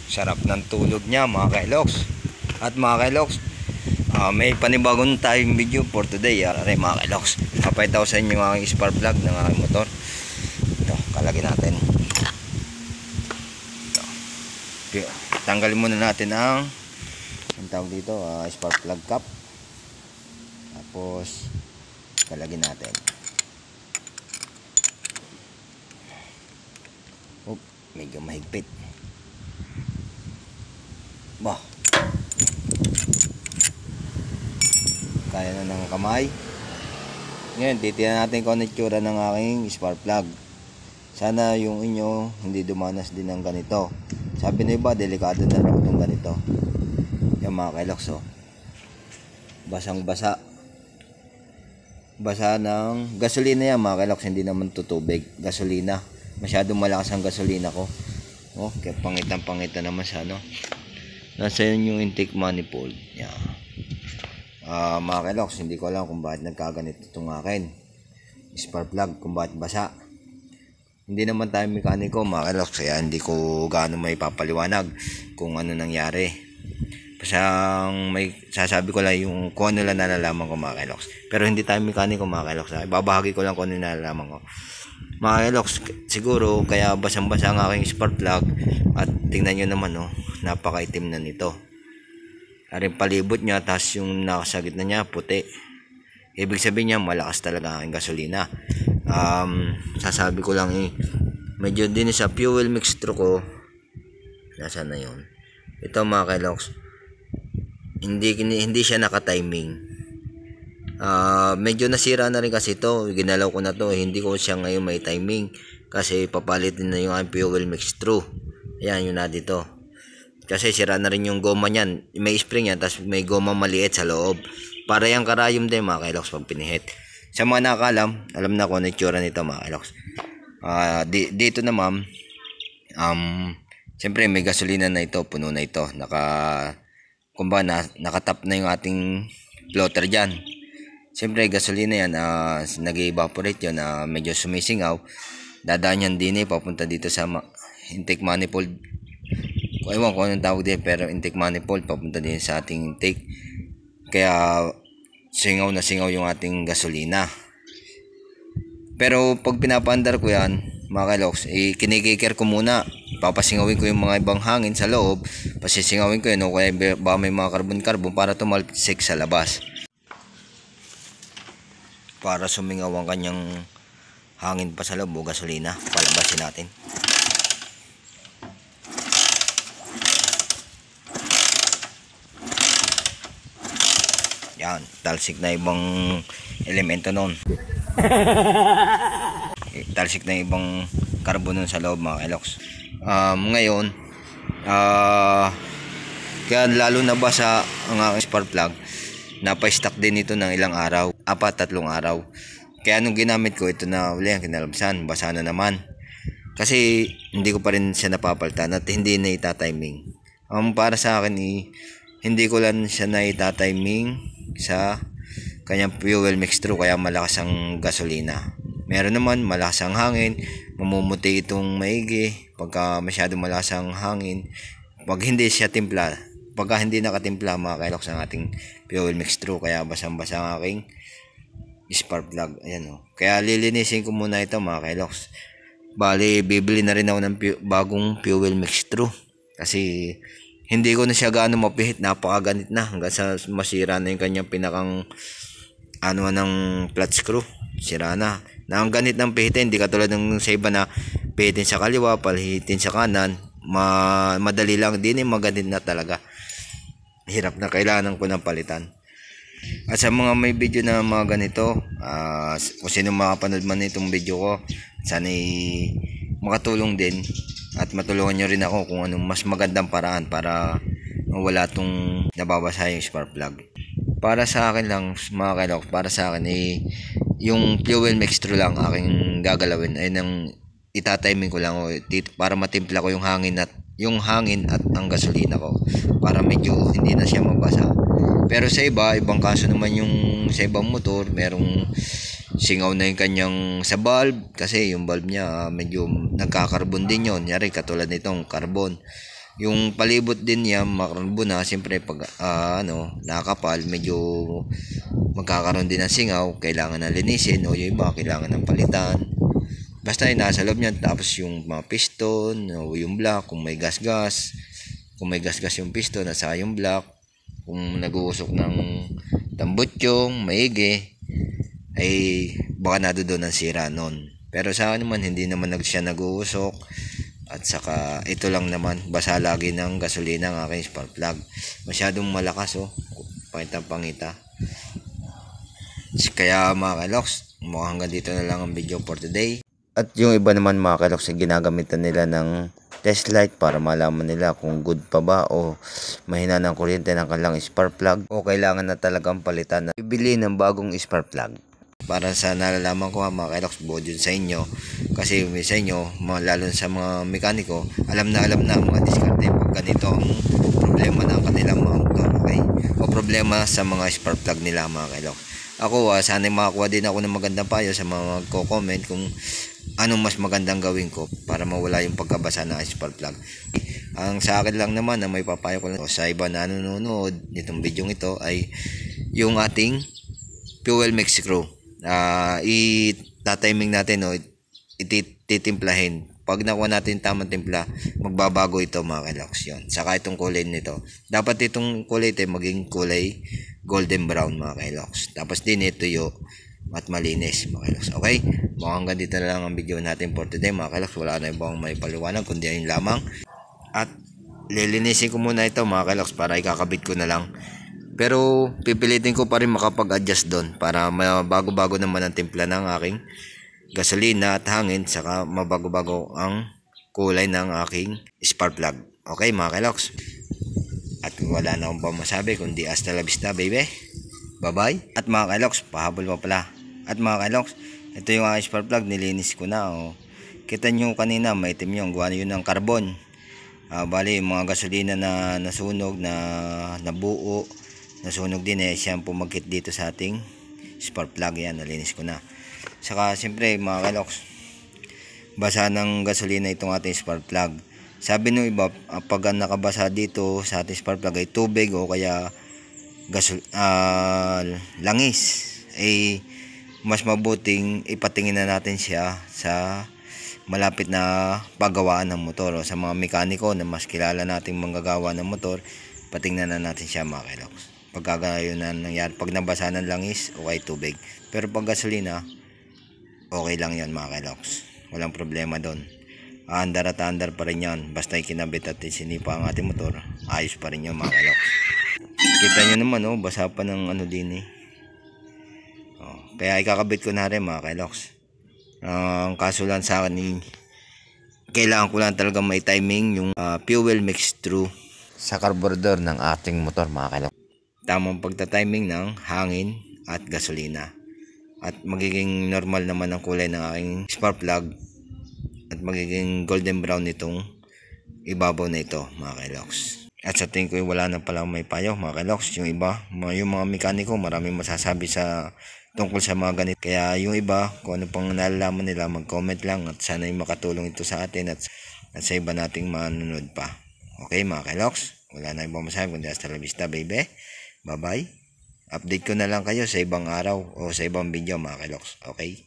Sarap ng tulog niya mga kailoks. At mga kailoks, may panibagong tayong video for today. Mga kailoks, papayta ko sa inyo ang aking spark plug ng aking motor. Ito, kalagin natin. Ito. Tanggalin muna natin ang tawag dito, spark plug cap. Tapos kalagin natin. Medyo mahigpit. Bah, kaya na ng kamay. Ngayon, titignan natin kung ano itsura ng aking spark plug. Sana yung inyo hindi dumanas din ng ganito. Sabi na iba, delikado na raw itong ganito. Yung mga kailoks, oh. Basang basa. Basa ng gasolina yan mga kailoks, hindi naman tutubig. Gasolina. Masyadong malakas ang gasolina ko. Oh, kaya pangitan naman sa ano. Nasa yun yung intake manifold. Yeah. Mga kailoks, hindi ko alam kung bakit nagkaganito itong akin spark plug, kung bakit basa. Hindi naman tayo mekaniko mga kailoks, kaya hindi ko gaano may papaliwanag kung ano nangyari. Pasang may sasabi ko lang yung kung ano lang nalalaman ko mga kailoks. Pero hindi tayo mekaniko mga kailoks. Ibabahagi ko lang kung ano nalalaman ko. Mga kailoks, siguro kaya basang-basa ang aking spark plug. At tingnan nyo naman, oh, napakaitim na nito. Aring palibot niya, tapos yung nasa gitna niya puti. Ibig sabihin niya malakas talaga ang gasolina. Sasabi ko lang medyo din sa fuel mixture ko. Nasaan na yun? Ito mga kailoks, hindi siya naka-timing. Medyo nasira na rin kasi ito. Ginalaw ko na to, hindi ko siya ngayon may timing kasi papalitin na yung fuel mixture. Ayan yun na dito. Kasi sira na rin yung goma niyan. May spring yan, tapos may goma maliit sa loob. Para yung karayom din mga kailoks pag pinihit. Sa mga nakakalam, alam na kung ano itsura nito mga kailoks. Dito na ma'am, siyempre may gasolina na ito, puno na ito. Nakatap na yung ating floater dyan. Siyempre gasolina yan, nag-evaporate yun, medyo sumisingaw. Dadaan yan din papunta dito sa intake manifold. Ewan ko anong tawag din, pero intake manifold papunta din sa ating intake. Kaya singaw na singaw yung ating gasolina. Pero pag pinapaandar ko yan mga kailoks, kinikikir ko muna. Papasingawin ko yung mga ibang hangin sa loob. Pasisingawin ko yun, o kaya ba may mga carbon para tumalsik sa labas, para sumingaw ang kanyang hangin pa sa loob o gasolina. Palabasin natin. Yan, talsik na ibang elemento nun. Talsik na ibang carbon nun sa loob mga kailoks. Ngayon, kaya lalo na basa ang aking spark plug. Napa-stock din ito ng ilang araw, 3 araw. Kaya nung ginamit ko ito na uli ang kinalabsan, basa na naman. Kasi hindi ko pa rin siya napapalitan at hindi na itatiming. Para sa akin hindi ko lang siya na itatiming sa kanyang fuel mixture, kaya malakas ang gasolina. Meron naman malakas ang hangin, mamumuti itong maigi pagka masyado malakas ang hangin. Pag hindi siya timpla, pagka hindi nakatimpla mga kailoks ang ating fuel mixture, kaya basang-basa ang aking spark plug. Ayan, oh. Kaya lilinisin ko muna ito mga kailoks. Bali, bibili na rin ako ng bagong fuel mixture kasi hindi ko na siya gaano mapihit, napakaganit na hanggang sa masira na yung kanyang pinakang ng flat screw. Sira na. Ang ganit ng pihitin, hindi katulad ng sa iba na pihitin sa kaliwa, palihitin sa kanan. Madali lang din, maganit na talaga. Hirap na, kailangan ko ng palitan. At sa mga may video na mga ganito, kung sino makapanood man itong video ko, sana makatulong din at matulungan nyo rin ako kung anong mas magandang paraan para wala tong nababasa yung spark plug. Para sa akin lang mga kailoks, para sa akin yung fuel mixture lang aking gagalawin ay nang itatiming ko lang para matimpla ko yung hangin at ang gasolina ko para medyo hindi na siya mabasa. Pero sa ibang kaso naman, yung sa ibang motor merong singaw na yung kanyang sa valve kasi yung valve niya medyo nagkakarbon din yun. Yari katulad nitong carbon. Yung palibot din niya makalbo na, siyempre pag nakakapal, medyo magkakaroon din ng singaw, kailangan na linisin, o yung iba kailangan ng palitan. Basta ay nasa loob niyan. Tapos yung mga piston o yung block, kung may gas-gas, yung piston nasa yung block, kung nag-uusok ng tambutsyong maigi, ay baka doon ang sira nun. Pero sa akin naman, hindi naman siya nag-uusok. At saka ito lang naman, basa lagi ng gasolina ang aking spark plug. Masyadong malakas, pangita. Kaya mga kaloks, mukhang hanggang dito na lang ang video for today. At yung iba naman mga kaloks, ginagamitan nila ng test light para malaman nila kung good pa ba o mahina ng kuryente ng kanilang spark plug, o kailangan na talagang palitan na bibili ng bagong spark plug. Para sa nalalaman ko mga kaloks, bukod yun sa inyo, kasi sa inyo, lalo sa mga mekaniko, alam na mga diskarte pag ganito ang problema ng kanilang mga motor, okay? O problema sa mga spark plug nila mga kaloks. Ako, sana makakuha din ako ng magandang payo sa mga magko-comment kung anong mas magandang gawin ko para mawala yung pagkabasa ng spark plug. Ang sa akin lang naman na may papayo ko lang sa iba na nanonood nitong video ito ay yung ating fuel mix screw. Itatiming natin, ititimplahin. Pag nakuha natin tamang timpla, magbabago ito mga kaloks. Yun. Saka itong kulay nito. Dapat itong kulay ito maging kulay golden brown mga kaloks. Tapos din ito yung at malinis mga kaloks. Okay? Mukhang hanggang dito na lang ang video natin for today mga kaloks. Wala na ibang may paliwanag kundi ayun lamang. At lilinisin ko muna ito mga kaloks para ikakabit ko na lang. Pero pipilitin ko pa rin makapag-adjust doon para mabago-bago naman ang timpla ng aking gasolina at hangin, saka mabago-bago ang kulay ng aking spark plug. Okay mga kaloks? At wala na akong pa masabi kundi hasta la vista baby. Bye bye. At mga kaloks, pahabol pa pala. At mga kaloks, ito yung aking spark plug, nilinis ko na. Kita nyo kanina maitim yung gawa yun ng carbon. Bali yung mga gasolina na nasunog, na nabuo, nasunog din, siya pumagkit dito sa ating spark plug. Yan, nalinis ko na. Saka siyempre mga kaloks, basa ng gasolina itong ating spark plug. Sabi nung iba, pag nakabasa dito sa ating spark plug ay tubig o kaya langis, ay mas mabuting ipatingin na natin siya sa malapit na paggawaan ng motor, o sa mga mekaniko na mas kilala nating manggagawa ng motor. Patingnan na natin siya mga kaloks. Pagkagayon na nangyari, pag nabasa ng langis o kay tubig. Pero pag gasolina, okay lang yan mga kaloks. Walang problema doon. Andar at andar pa rin yan. Basta ikinabit at sinipa ang ating motor, ayos pa rin yan mga kaloks. Kita nyo naman basa pa ng din kaya ikakabit ko na rin mga kaloks. Ang kaso lang sa akin, kailangan ko lang talaga may timing yung fuel mix through sa carburetor ng ating motor mga kaloks. Tamang pagta-timing ng hangin at gasolina. At magiging normal naman ang kulay ng aking spark plug. At magiging golden brown itong ibabaw na ito mga kaloks. At sa tingin ko wala na pala may payo mga kaloks. Yung iba, yung mga mekaniko, maraming masasabi sa tungkol sa mga ganito. Kaya yung iba, kung ano pang nalalaman nila, mag-comment lang. At sana yung makatulong ito sa atin at sa iba nating manunod pa. Okay mga kaloks, wala na ibang masabi kundi hasta la vista baby. Bye bye. Update ko na lang kayo sa ibang araw o sa ibang video mga kaloks. Okay?